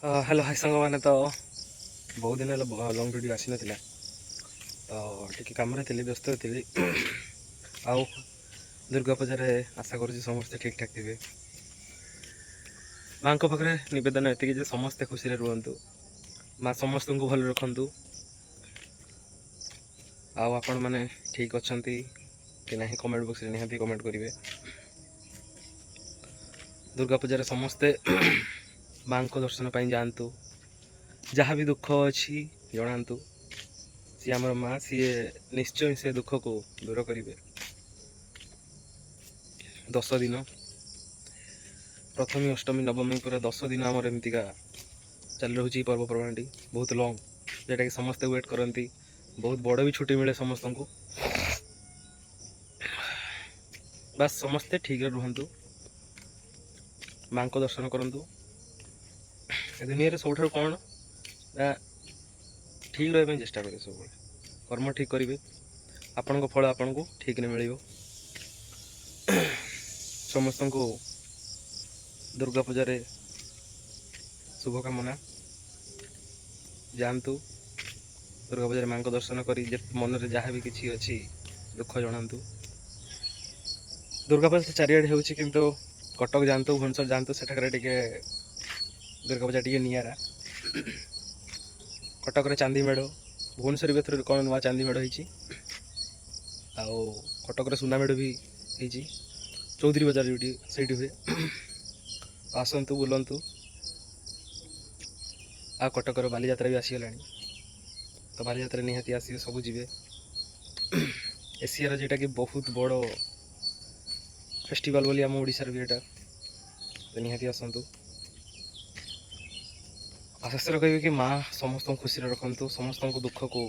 Hello hi सांग मैंने तो बहुत दिन लंग वीडियो आसी नाला तो टी कम व्यस्त थी आउ दुर्गा पूजा आशा करुँच समस्ते ठीक ठाक थे माँ पाखे नवेदन ये समस्ते खुशी रुहतु माँ समस्त को भल रखु आपण मैंने ठीक अच्छा कि ना कमेंट बॉक्स निहाती कमेंट करेंगे। दुर्गा पूजा समस्ते माँ को दर्शन पर जातु जहाँ भी दुख अच्छी जनातु सी आमर माँ सी निश्चय से दुख को दूर करेंगे। 10 दिन प्रथमी अष्टमी नवमी पूरा 10 दिन आमर एमतीका चल रही पर्वपर्वाणी बहुत लंग जोटा कि समस्ते वेट करती बहुत बड़ भी छुट्टी मिले समस्त को बस समस्ते ठीक रुहतु माँ को दर्शन करूँ दुनिया सब कौन ठीक रहा चेष्टा करें सब कर्म ठीक करेंगे आपण को फल आपण को ठीक नहीं मिल समस्त को दुर्गा पूजा शुभकामना जातु दुर्गा पूजा माँ को दर्शन कर मन में जहाँ भी किसी अच्छी दुख जनातु दुर्गा पूजा चारिड़े हो कटक जातु भुवनेश्वर जातु सेठाकर दुर्गा पूजा टी निरा कटक चांदी मेढ़ भुवनेश्वर भी एथर कौन नुआ चांदी मेढ़ हो कटक सुना मेढ़ भी हो चौधरी बजार जो से हुए आसतु बुलतु आ कटकर बालीजात्रा भी आसीगला तो बालीजात्रा निहाती आसवे सब जी एशियार जोटा कि बहुत बड़ फेस्टिवल बोली आम ओडिशार भी एटा तो निहाती आसतु शेष कहे कि माँ समस्त खुशी रखु समस्त दुख को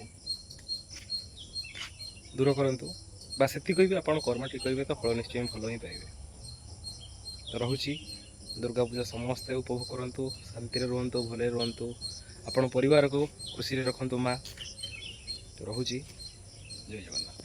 दूर करूँ बस ये कह आप कर्म ठीक करेंगे तो फल निश्चय भल ही पाइबे। तो रोची दुर्गा पूजा समस्ते उपभोग करूँ शांति रुहतु भले रुहतु आपण परिवार को खुशी रखु माँ। तो रोची जय जगन्नाथ।